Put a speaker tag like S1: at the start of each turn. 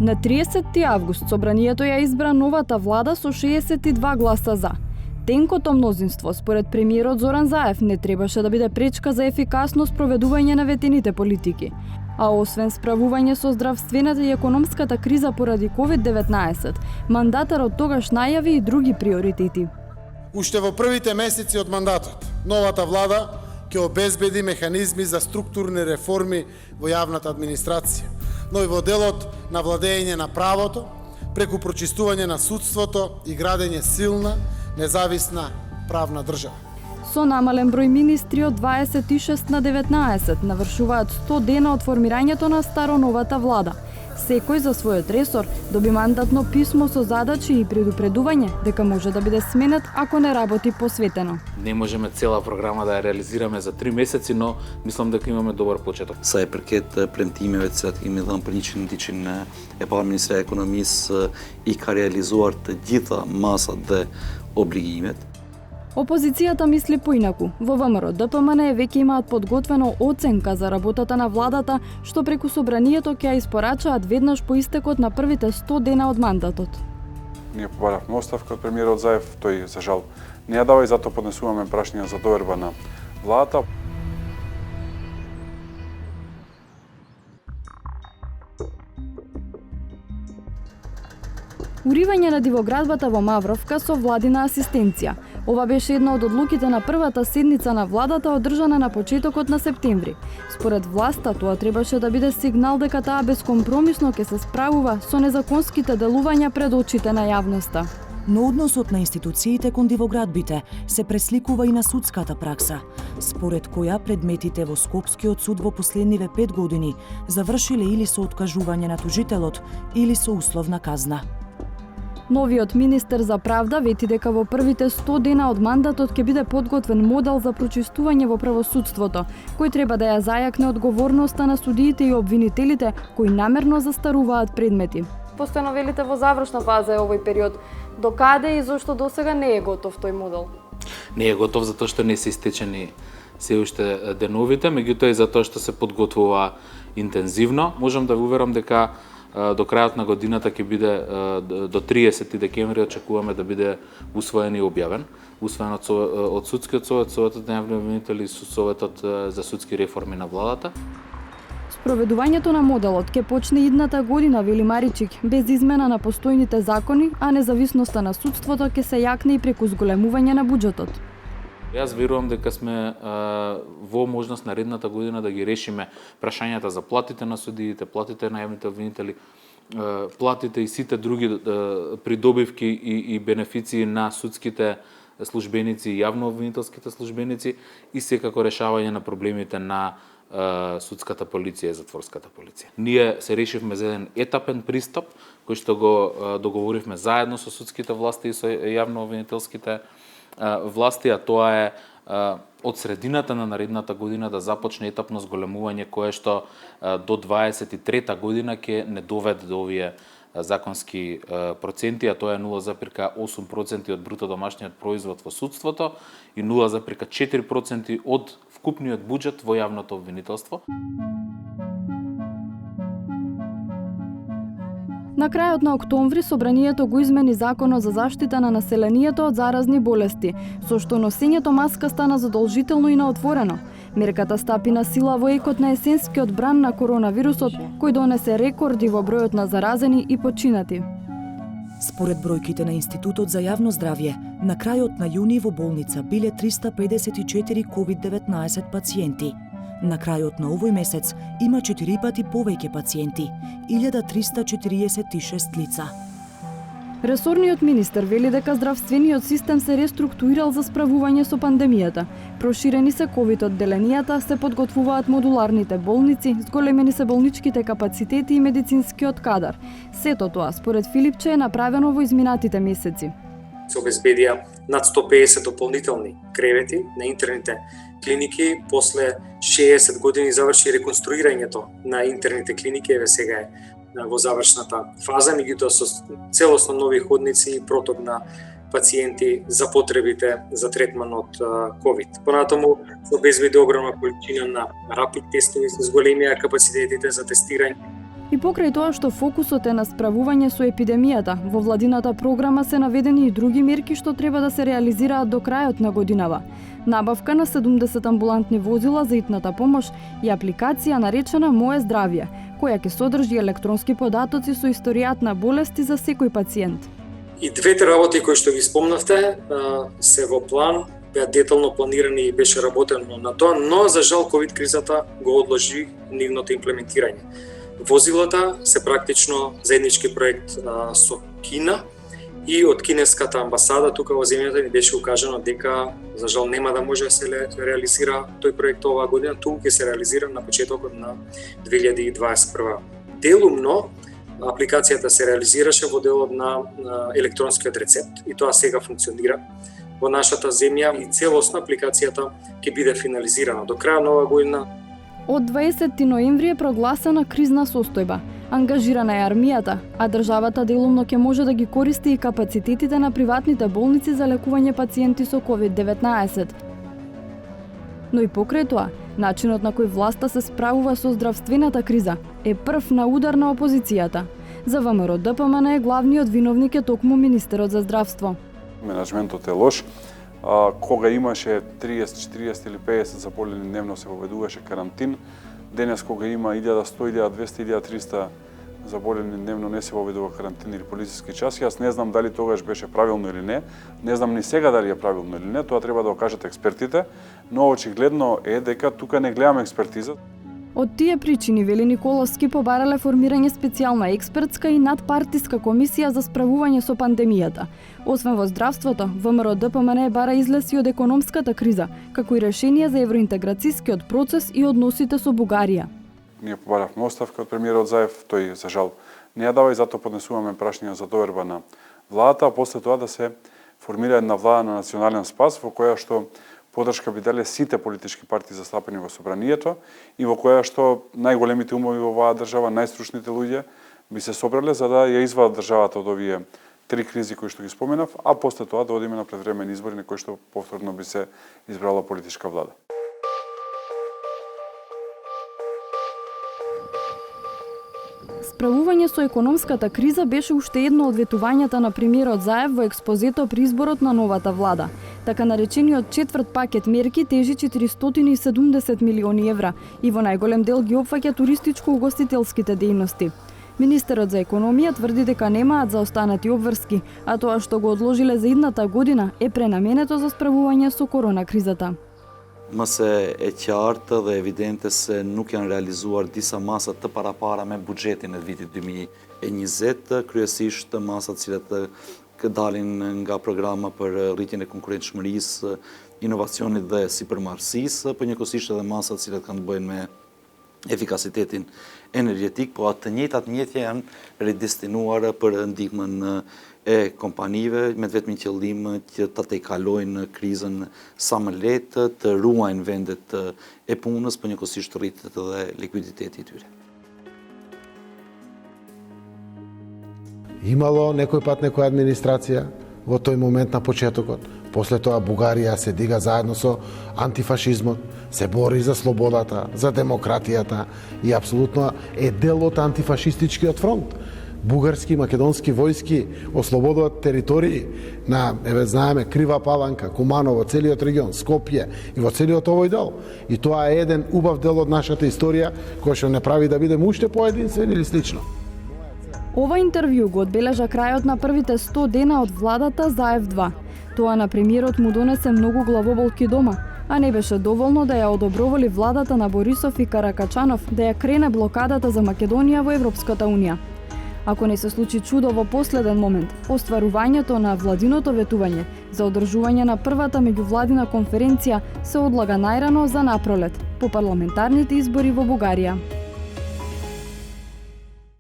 S1: На 30 август собранието ја избра новата влада со 62 гласа за. Тенкото мнозинство, според премиерот Зоран Заев, не требаше да биде пречка за ефикасно спроведување на ветените политики. А освен справување со здравствената и економската криза поради COVID-19, мандатарот тогаш најави и други приоритети.
S2: Уште во првите месеци од мандатот, новата влада ќе обезбеди механизми за структурни реформи во јавната администрација, но и во делот на владење на правото, преку прочистување на судството и градење силна, независна правна држава.
S1: Со намален број министри од 26 на 19 навршуваат 100 дена од формирањето на старо-новата влада. Секој за својот ресор доби мандатно писмо со задачи и предупредување дека може да биде сменет ако не работи посветено.
S3: Не можеме цела програма да ја реализираме за 3 месеци, но мислам дека имаме добар почеток.
S4: Säkerhet, preventivmedicin imellom politiken için e-Ministeriet ekonomis i ka realizuar të gjitha masat dhe obligimet.
S1: Опозицијата мисли поинаку. Во ВМРО ДПМН веќе имаат подготвено оценка за работата на владата, што преку собранието ќе ја испорачаат веднаш по истекот на првите 100 дена од мандатот.
S5: Ние побаравме оставка од премиерот Заев, тој за жал не ја дава и затоа поднесуваме прашања за доверба на владата.
S1: Уривање на дивоградбата во Мавровка со владина асистенција. Ова беше една од одлуките на првата седница на владата одржана на почетокот на септември. Според власта, тоа требаше да биде сигнал дека таа бескомпромисно ќе се справува со незаконските делувања пред очите на јавноста.
S6: Но односот на институциите кон дивоградбите се пресликува и на судската пракса, според која предметите во Скопскиот суд во последниве 5 години завршиле или со откажување на тужителот или со условна казна.
S1: Новиот министер за правда вети дека во првите 100 дена од мандатот ќе биде подготвен модел за прочистување во правосудството, кој треба да ја зајакне одговорноста на судиите и обвинителите кои намерно застаруваат предмети. Постојано велите во завршна фаза е овој период. До каде и зошто досега не е готов тој модел?
S3: Не е готов затоа што не се истечени се уште деновите, меѓутоа и затоа што се подготвува интензивно. Можам да ви уверам дека до крајот на годината ќе биде до 30 декември очекуваме да биде усвоен и објавен, усвоен од судскиот совет, советот на јавни обвинители и советот за судски реформи на владата.
S1: Спроведувањето на моделот ќе почне идната година, вели Маричик, без измена на постојните закони, а независноста на судството ќе се јакне и преку зголемување на буџетот.
S3: Јас верувам дека сме во можност наредната година да ги решиме прашањата за платите на судиите, платите на јавните обвинители, платите и сите други придобивки и бенефиции на судските службеници и јавно-обвинителските службеници и секако решавање на проблемите на судската полиција и затворската полиција. Ние се решивме за еден етапен пристап, кој што го договоривме заедно со судските власти и со јавно-обвинителските власти, а тоа е од средината на наредната година да започне етапно зголемување кое што до 23-та година ќе не доведе до овие законски проценти, а тоа е 0,8% од бруто домашниот производ во судството и 0,4% од вкупниот буџет во јавното обвинителство.
S1: На крајот на октомври собранието го измени законот за заштита на населението од заразни болести, со што носењето маска стана задолжително и на отворено. Мерката стапи на сила во екот на есенскиот бран на коронавирусот, кој донесе рекорди во бројот на заразени и починати.
S6: Според бројките на Институтот за јавно здравје, на крајот на јуни во болница биле 354 COVID-19 пациенти. На крајот на овој месец има 4 пати повеќе пациенти, 1346 лица.
S1: Ресорниот министер вели дека здравствениот систем се реструктурирал за справување со пандемијата. Проширени се ковид одделенијата, се подготвуваат модуларните болници, зголемени се болничките капацитети и медицинскиот кадар. Сето тоа, според Филипче, е направено во изминатите месеци.
S7: Се обезбедија над 150 дополнителни кревети на интерните клиники. После 60 години заврши реконструирањето на интерните клиники, еве сега е во завршната фаза, меѓутоа со целосно нови ходници и проток на пациенти за потребите за третман од COVID. Понатаму се обезбеди огромна количина на рапид тестови, се зголемија капацитетите за тестирање.
S1: И покрај тоа што фокусот е на справување со епидемијата, во владината програма се наведени и други мерки што треба да се реализираат до крајот на годинава. Набавка на 70 амбулантни возила за итната помош и апликација наречена Моје здравје, која ќе содржи електронски податоци со историјат на болести за секој пациент.
S7: И двете работи кои што ги спомнавте се во план, беа детално планирани и беше работено на тоа, но за жал ковид кризата го одложи нивното имплементирање. Возилата се практично заеднички проект со Кина и од кинеската амбасада тука во земјата ни беше укажано дека за жал нема да може да се реализира тој проект оваа година, туку ќе се реализира на почетокот на 2021. Делумно апликацијата се реализираше во делот на електронскиот рецепт и тоа сега функционира во нашата земја и целосно апликацијата ќе биде финализирана до крај на оваа година.
S1: Од 20 ноември е прогласена кризна состојба. Ангажирана е армијата, а државата делумно ќе може да ги користи и капацитетите на приватните болници за лекување пациенти со COVID-19. Но и покрај тоа, начинот на кој власта се справува со здравствената криза е прв на удар на опозицијата. За ВМРО ДПМН е главниот виновник е токму министерот за здравство.
S5: Менеджментот е лош. Кога имаше 30, 40 или 50 заболени дневно се воведуваше карантин. Денес кога има 1100, 1200, 1300 заболени дневно не се воведува карантин или полициски час. Јас не знам дали тогаш беше правилно или не. Не знам ни сега дали е правилно или не. Тоа треба да го кажат експертите. Но очигледно е дека тука не гледаме експертиза.
S1: Од тие причини, вели Николовски, побарале формирање специјална експертска и надпартиска комисија за справување со пандемијата. Освен во здравството, ВМРО ДПМН бара излез и од економската криза, како и решение за евроинтеграцијскиот процес и односите со Бугарија.
S5: Ние побаравме оставка од премиерот Заев, тој за жал не ја дава и затоа поднесуваме прашања за доверба на владата, а после тоа да се формира една влада на национален спас во која што подршка би дале сите политички партии застапени во собранието и во која што најголемите умови во оваа држава, најстручните луѓе би се собрале за да ја извадат државата од овие три кризи кои што ги споменав, а после тоа да одиме на предвремени избори на кои што повторно би се избрала политичка влада.
S1: Справување со економската криза беше уште едно од ветувањата на премиерот Заев во експозето при изборот на новата влада. Така наречениот четврт пакет мерки тежи 470 милиони евра и во најголем дел ги опфаќа туристичко-угостителските дејности. Министерот за економија тврди дека немаат заостанати обврски, а тоа што го одложиле за идната година е пренаменето за справување со корона кризата.
S4: Më se e qartë dhe evidente se nuk janë realizuar disa masa të parapara me buxhetin e vitit 2020, kryesisht masat cilat dalin nga programa për rritjen e konkurrentshmërisë, inovacionit dhe sipërmarrësisë, por njëkohësisht edhe masat cilat kanë të bëjnë me efikasitetin energjetik, po atë të njëjtat mjetje janë redestinuar për ndihmën e kompanive me vetëm qëllim që ta tejkalojnë krizën sa më lehtë, të ruajnë vendet e punës, por njëkohësisht të rritet edhe likuiditeti i tyre.
S2: Имало некој пат некоја администрација во тој момент на почетокот. После тоа Бугарија се дига заедно со антифашизмот, се бори за слободата, за демократијата и апсолутно е дел од антифашистичкиот фронт. Бугарски и македонски војски ослободуваат територии на, знаеме, Крива Паланка, Куманово, целиот регион, Скопје и во целиот овој дел. И тоа е еден убав дел од нашата историја кој што не прави да бидеме уште поединствени или слично.
S1: Ова интервју го одбележа крајот на првите 100 дена од владата Заев 2. Тоа на премиерот му донесе многу главоболки дома, а не беше доволно да ја одобровали владата на Борисов и Каракачанов да ја крене блокадата за Македонија во Европската унија. Ако не се случи чудо во последен момент, остварувањето на владиното ветување за одржување на првата меѓувладина конференција се одлага најрано за напролет, по парламентарните избори во Бугарија.